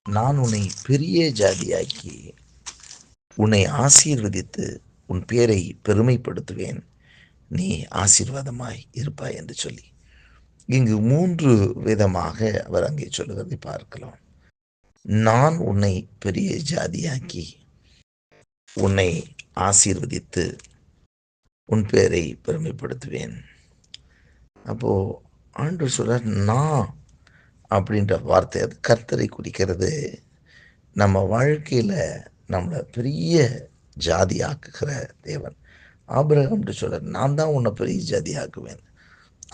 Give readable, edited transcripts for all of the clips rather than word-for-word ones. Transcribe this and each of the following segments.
நான் உன்னை பெரிய ஜாதியாக்கி உன்னை ஆசீர்வதித்து உன் பேரை பெருமைப்படுத்துவேன், நீ ஆசீர்வாதமாய் இருப்பாய் என்று சொல்லி இங்கு 3 விதமாக அவர் அங்கே சொல்லுவதை பார்க்கலாம். நான் உன்னை பெரிய ஜாதியாக்கி உன்னை ஆசீர்வதித்து உன் பேரை பெருமைப்படுத்துவேன். அப்போ ஆண்டவர் சொல்றார், நான் அப்படின்ற வார்த்தை அது கர்த்தரை குறிக்கிறது. நம்ம வாழ்க்கையில் நம்மளை பெரிய ஜாதி ஆக்குகிற தேவன். ஆபிரகாம்ட்டு சொல்கிறார், நான் தான் உன்னை பெரிய ஜாதி ஆக்குவேன்.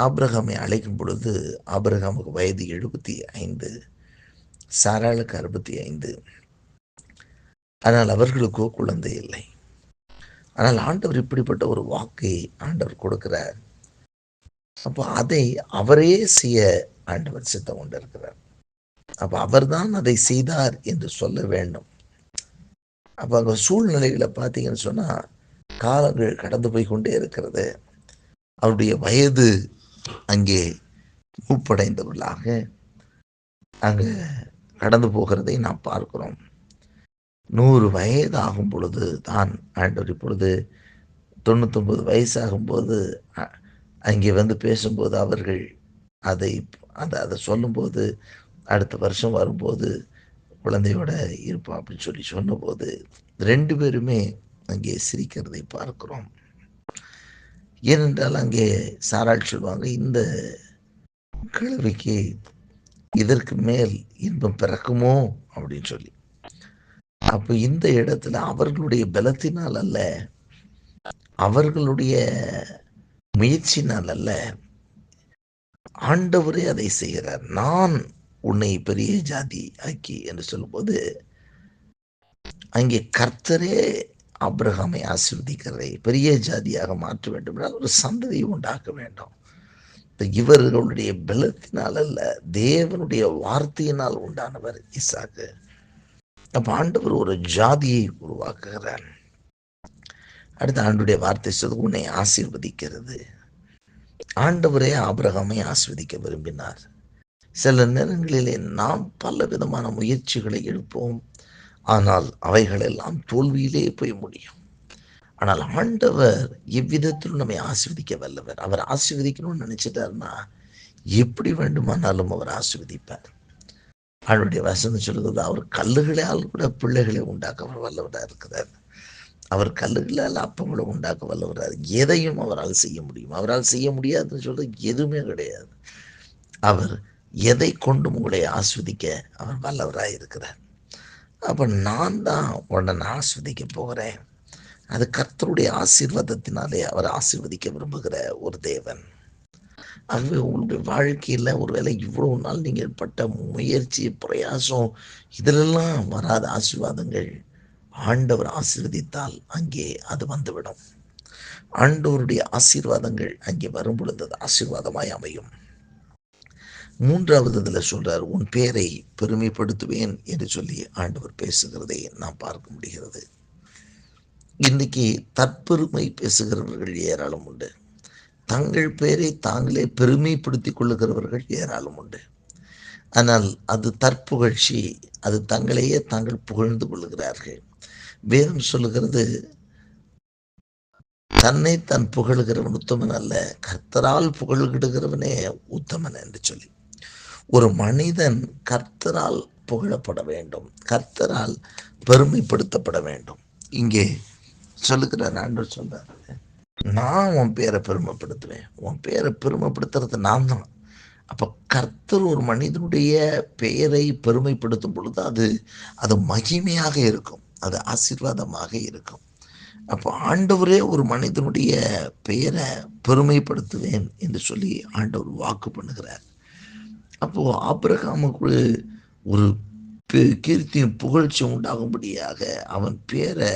ஆபிரகாமை அழைக்கும் பொழுது ஆபிரகாமுக்கு வயது 75, சாராளுக்கு 65. ஆனால் அவர்களுக்கோ குழந்தை இல்லை. ஆனால் ஆண்டவர் இப்படிப்பட்ட ஒரு வாக்கை ஆண்டவர் கொடுக்கிறார். அப்போ அதை அவரே செய்ய ஆண்டவர் சித்தம் கொண்டிருக்கிறார். அப்போ அவர்தான் அதை செய்தார் என்று சொல்ல வேண்டும். அப்போ அங்கே சூழ்நிலைகளை பார்த்தீங்கன்னு சொன்னால் காலங்கள் கடந்து போய் கொண்டே இருக்கிறது. அவருடைய வயது அங்கே மூப்படைந்தவர்களாக அங்கே கடந்து போகிறதை நாம் பார்க்கிறோம். 100 வயது ஆகும் பொழுது தான் ஆண்டவர் இப்பொழுது 99 வயசாகும்போது அங்கே வந்து பேசும்போது அவர்கள் அதை சொல்லும்போது அடுத்த வருஷம் வரும்போது குழந்தையோட இருப்பா அப்படின்னு சொல்லி சொன்னபோது 2 பேருமே அங்கே சிரிக்கிறதை பார்க்கிறோம். ஏனென்றால் அங்கே சாராள் சொல்லுவாங்க, இந்த கிழவிக்கு இதற்கு மேல் இன்பம் பிறக்குமோ அப்படின்னு சொல்லி. அப்போ இந்த இடத்துல அவர்களுடைய பலத்தினால் அல்ல, அவர்களுடைய முயற்சினால் அல்ல, ஆண்டவரே அதை செய்கிறார். நான் உன்னை பெரிய ஜாதி ஆக்கி என்று சொல்லும்போது அங்கே கர்த்தரே ஆபிரகாமை ஆசீர்வதிக்கிறதை பெரிய ஜாதியாக மாற்ற வேண்டும் என்றால் ஒரு சந்ததியை உண்டாக்க வேண்டும். இவர்களுடைய பலத்தினால் அல்ல, தேவனுடைய வார்த்தையினால் உண்டானவர் ஈசாக்கு. அப்ப ஆண்டவர் ஒரு ஜாதியை உருவாக்குகிறார். அடுத்த ஆண்டுடைய வார்த்தை சொல்வது உன்னை ஆசீர்வதிக்கிறது. ஆண்டவரே ஆபிரகாமை ஆசீர்வதிக்க விரும்பினார். சில நேரங்களிலே நாம் பல விதமான முயற்சிகளை எடுப்போம், ஆனால் அவைகளெல்லாம் தோல்வியிலே போய் முடியும். ஆனால் ஆண்டவர் எவ்விதத்திலும் நம்மை ஆசீர்வதிக்க வல்லவர். அவர் ஆசீர்வதிக்கணும்னு நினைச்சிட்டாருன்னா எப்படி வேண்டுமானாலும் அவர் ஆசீர்வதிப்பார். அவருடைய வசனம் சொல்லுகிறது, அவர் கல்லுகளால் கூட பிள்ளைகளை உண்டாக்க அவர் வல்லவராக இருக்கிறார். அவர் கல்லுகளால் அப்பங்களை உண்டாக்க வல்லவரார். எதையும் அவரால் செய்ய முடியும். அவரால் செய்ய முடியாதுன்னு சொல்றது எதுவுமே கிடையாது. அவர் எதை கொண்டும் உங்களை ஆஸ்வதிக்க அவர் வல்லவராக இருக்கிறார். அப்போ நான் தான் உடனே ஆஸ்வதிக்க போகிறேன். அது கர்த்தருடைய ஆசீர்வாதத்தினாலே அவர் ஆசீர்வதிக்க விரும்புகிற ஒரு தேவன். ஆகவே உங்களுடைய வாழ்க்கையில் ஒருவேளை இவ்வளவு நாள் நீங்கள் பட்ட முயற்சி பிரயாசம் இதிலெல்லாம் வராத ஆசீர்வாதங்கள் ஆண்டவர் ஆசீர்வதித்தால் அங்கே அது வந்துவிடும். ஆண்டவருடைய ஆசீர்வாதங்கள் அங்கே வரும் பொழுது அது ஆசீர்வாதமாய் அமையும். 3வது இதில் சொல்றார், உன் பேரை பெருமைப்படுத்துவேன் என்று சொல்லி ஆண்டவர் பேசுகிறதை நாம் பார்க்க முடிகிறது. இன்னைக்கு தற்பெருமை பேசுகிறவர்கள் ஏராளம் உண்டு. தங்கள் பெயரை தாங்களே பெருமைப்படுத்திக் கொள்ளுகிறவர்கள் ஏராளம் உண்டு. ஆனால் அது தற்புகழ்ச்சி, அது தங்களையே தாங்கள் புகழ்ந்து கொள்ளுகிறார்கள். வேதம் சொல்லுகிறது, தன்னை தான் புகழுகிறவன் உத்தமன் அல்ல, கர்த்தரால் புகழ்கிடுகிறவனே உத்தமன் என்று சொல்லி. ஒரு மனிதன் கர்த்தரால் புகழப்பட வேண்டும், கர்த்தரால் பெருமைப்படுத்தப்பட வேண்டும். இங்கே சொல்லுகிறார், ஆண்டவர் சொல்றாரு, நான் உன் பேரை பெருமைப்படுத்துவேன். உன் பேரை பெருமைப்படுத்துறது நான் தான். அப்போ கர்த்தர் ஒரு மனிதனுடைய பெயரை பெருமைப்படுத்தும் பொழுது அது மகிமையாக இருக்கும், அது ஆசீர்வாதமாக இருக்கும். அப்போ ஆண்டவரே ஒரு மனிதனுடைய பெயரை பெருமைப்படுத்துவேன் என்று சொல்லி ஆண்டவர் வாக்கு பண்ணுகிறார். அப்போ ஆபிரகாமுக்கு ஒரு கீர்த்தியும் புகழ்ச்சி உண்டாகும்படியாக அவன் பேரை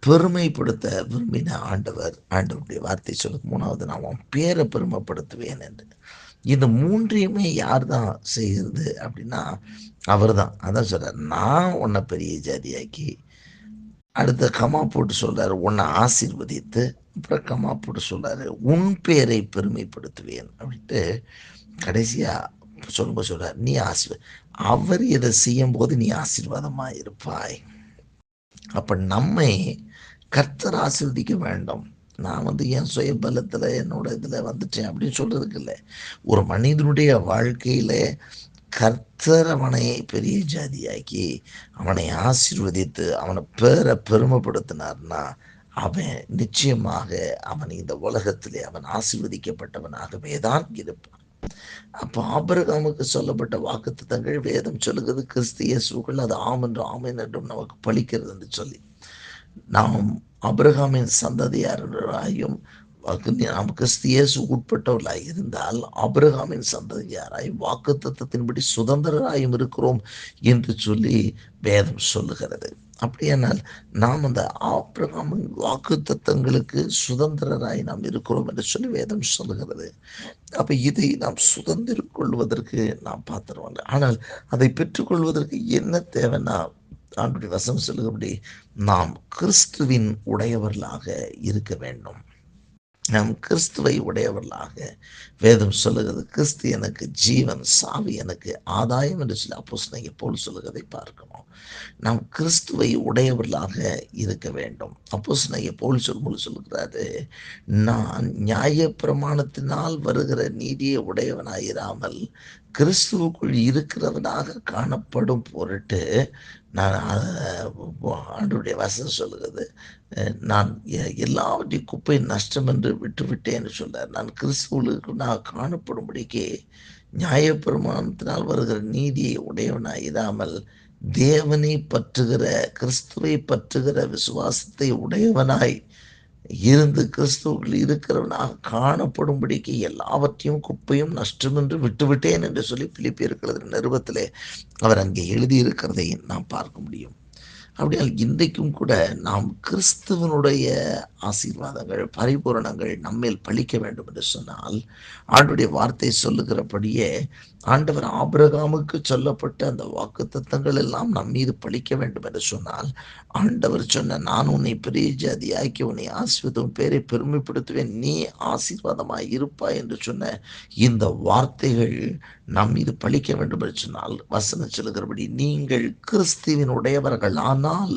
பெருமைப்படுத்த விரும்பின ஆண்டவருடைய வார்த்தை சொல்லுக்கு 3வது, நான் அவன் பேரை பெருமைப்படுத்துவேன் என்று. இந்த 3ஐயுமே யார் தான் செய்கிறது அப்படின்னா அவர் தான். அதான் சொல்றார், நான் உன்னை பெரிய ஜாதியாக்கி, அடுத்த கமா போட்டு சொல்றாரு உன்னை ஆசீர்வதித்து, அப்புறம் கமா போட்டு சொல்றாரு உன் பேரை பெருமைப்படுத்துவேன் அப்படின்ட்டு கடைசியா சொல்லும்போது சொல்றார், நீ அவர் இதை செய்யும் போது நீ ஆசீர்வாதமா இருப்பாய். அப்ப நம்மை கர்த்தர் ஆசீர்வதிக்க வேண்டும். நான் என் சுய பலத்துல என்னோட இதுல வந்துட்டேன் அப்படின்னு சொல்றதுக்கு இல்லை. ஒரு மனிதனுடைய வாழ்க்கையில கர்த்தர் அவனை பெரிய ஜாதியாக்கி அவனை ஆசீர்வதித்து அவனை பேரை பெருமைப்படுத்தினார்னா அவன் நிச்சயமாக அவன் இந்த உலகத்திலே அவன் ஆசீர்வதிக்கப்பட்டவனாகவே தான் இருப்பான். அப்போ ஆபிரகாமுக்கு சொல்லப்பட்ட வாக்குத்தத்தங்கள் வேதம் சொல்லுகிறது, கிறிஸ்து இயேசுக்குள் அது ஆம் என்றும் ஆமென் என்றும் நமக்கு பலிக்கிறது என்று சொல்லி, நாம் ஆபிரகாமின் சந்ததியாராயும் நாம் கிறிஸ்து இயேசு உட்பட்டவர்களாய் இருந்தால் ஆபிரகாமின் சந்ததியாராய் வாக்குத்தத்தத்தின்படி சுதந்திரராயும் இருக்கிறோம் என்று சொல்லி வேதம் சொல்லுகிறது. அப்படியானால் நாம் அந்த ஆபிரகாமின் வாக்குத்தத்தங்களுக்கு சுதந்திரராய் நாம் இருக்கிறோம் என்று சொல்லி வேதம் சொல்லுகிறது. அப்ப இதை நாம் சுதந்திரம் கொள்வதற்கு நாம் பாத்திரம். ஆனால் அதை பெற்றுக்கொள்வதற்கு என்ன தேவைன்னா, ஆண்டுடைய வசனம் சொல்லுகிறபடி நாம் கிறிஸ்துவின் உடையவர்களாக இருக்க வேண்டும். நாம் கிறிஸ்துவை உடையவர்களாக வேதம் சொல்லுகிறது. கிறிஸ்து எனக்கு ஜீவன், சாவி எனக்கு ஆதாயம் என்று சொல்லி அப்போஸ்தலனாகிய பவுல் சொல்லுகிறதை பார்க்கணும். நாம் கிறிஸ்துவை உடையவர்களாக இருக்க வேண்டும். அப்போஸ்தலனாகிய பவுல் சொல்லும்போது சொல்லுகிறாரு, நான் நியாய பிரமாணத்தினால் வருகிற நீதியை உடையவனாயிராமல் கிறிஸ்துவுக்குள் இருக்கிறவனாக காணப்படும் பொருட்டு நான் ஆண்டவருடைய வசனம் சொல்லுகிறது, நான் எல்லாவற்றையும் குப்பை நஷ்டம் என்று விட்டுவிட்டேன் என்று சொல்றார். நான் கிறிஸ்துவுக்கு நான் காணப்படும்படிக்கு நியாயப்பிரமாணத்தினால் வருகிற நீதியை உடையவனாய் இராமல் தேவனை பற்றுகிற கிறிஸ்துவை பற்றுகிற விசுவாசத்தை உடையவனாய் இருந்து கிறிஸ்துவுக்குள் இருக்கிறவனாக காணப்படும்படிக்கு எல்லாவற்றையும் குப்பையும் நஷ்டம் என்று விட்டுவிட்டேன் என்று சொல்லி பிலிப்பியர் நிருபத்திலே அவர் அங்கே எழுதியிருக்கிறதை நாம் பார்க்க முடியும். அப்படியால் இன்றைக்கும் கூட நாம் கிறிஸ்துவனுடைய ஆசீர்வாதங்கள் பரிபூரணங்கள் நம்மேல் பலிக்க வேண்டும் என்று சொன்னால், ஆண்டுடைய வார்த்தை சொல்லுகிறபடியே ஆண்டவர் ஆபிரகாமுக்கு சொல்லப்பட்ட அந்த வாக்குத்தத்தங்கள் எல்லாம் நம் மீது பலிக்க வேண்டும் என்று சொன்னால், ஆண்டவர் சொன்ன நான் உன்னை பெரிய ஜாதியாக்கி உன்னை ஆசீர்வதித்து பேரை பெருமைப்படுத்துவேன், நீ ஆசீர்வாதமாய் இருப்பாய் என்று சொன்ன இந்த வார்த்தைகள் நம் மீது பலிக்க வேண்டும் என்று சொன்னால், வசனம் சொல்லுகிறபடி நீங்கள் கிறிஸ்துவின் உடையவர்கள் ஆனால்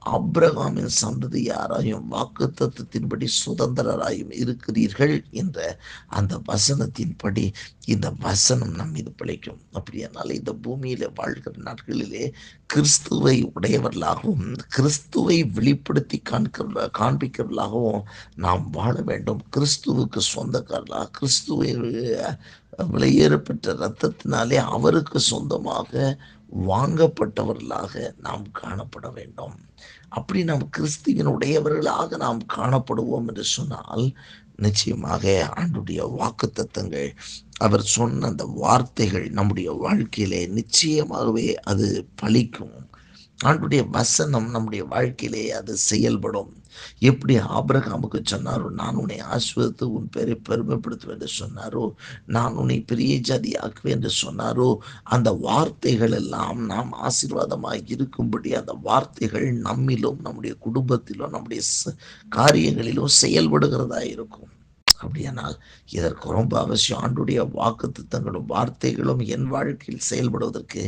ஆபிரகாமின் சந்ததியாராயும் வாக்குத்தத்தத்தின்படி சுதந்திரராயும் இருக்கிறீர்கள் என்ற அந்த வசனத்தின்படி இந்த வசனம் நம் மீது பிழைக்கும். அப்படியானால் இந்த பூமியில வாழ்கிற நாட்களிலே கிறிஸ்துவை உடையவர்களாகவும் கிறிஸ்துவை வெளிப்படுத்தி காண்பிக்கிறவர்களாகவும் நாம் வாழ வேண்டும். கிறிஸ்துவுக்கு சொந்தக்காரர்களாக, கிறிஸ்துவை விலையேறப்பட்ட இரத்தத்தினாலே அவருக்கு சொந்தமாக வாங்கப்பட்டவர்களாக நாம் காணப்பட வேண்டும். அப்படி நாம் கிறிஸ்துவின் உடையவர்களாக நாம் காணப்படுவோம் என்று சொன்னால், நிச்சயமாக ஆண்டுடைய வாக்குத்தத்தங்கள் அவர் சொன்ன அந்த வார்த்தைகள் நம்முடைய வாழ்க்கையிலே நிச்சயமாகவே அது பலிக்கும். ஆண்டுடைய வசனம் நம்முடைய வாழ்க்கையிலே அது செயல்படும். எப்படி ஆபிரகாமுக்கு சொன்னாரோ, நான் உன்னை ஆசீர்வதித்து உன் பேரை பெருமைப்படுத்துவேன் என்று சொன்னாரோ, நான் உன்னை பெரிய ஜாதி ஆக்குவேன் என்று சொன்னாரோ, அந்த வார்த்தைகள் எல்லாம் நாம் ஆசீர்வாதமாக இருக்கும்படி அந்த வார்த்தைகள் நம்மிலும் நம்முடைய குடும்பத்திலும் நம்முடைய காரியங்களிலும் செயல்படுகிறதா இருக்கும். அப்படியானால் இதற்கு ரொம்ப அவசியம். ஆண்டுடைய வாக்குத்தத்தங்களும் வார்த்தைகளும் என் வாழ்க்கையில் செயல்படுவதற்கு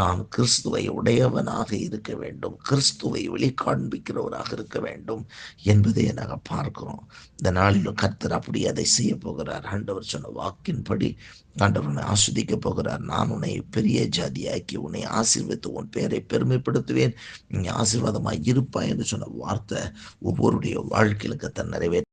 நான் கிறிஸ்துவை உடையவனாக இருக்க வேண்டும், கிறிஸ்துவை வெளிக்காண்பிக்கிறவராக இருக்க வேண்டும் என்பதை நாங்கள் பார்க்கிறோம். இந்த நாளிலும் கர்த்தர் அப்படி அதை செய்ய போகிறார். ஆண்டவர் சொன்ன வாக்கின்படி ஆண்டவர் உன்னை ஆஸ்வதிக்க போகிறார். நான் உன்னை பெரிய ஜாதியாக்கி உன்னை ஆசீர்வதித்து உன் பெயரை பெருமைப்படுத்துவேன், நீ ஆசீர்வாதமாய் இருப்பாய் என்று சொன்ன வார்த்தை ஒவ்வொருடைய வாழ்க்கையிலுக்கு தன் நிறைவேற்ற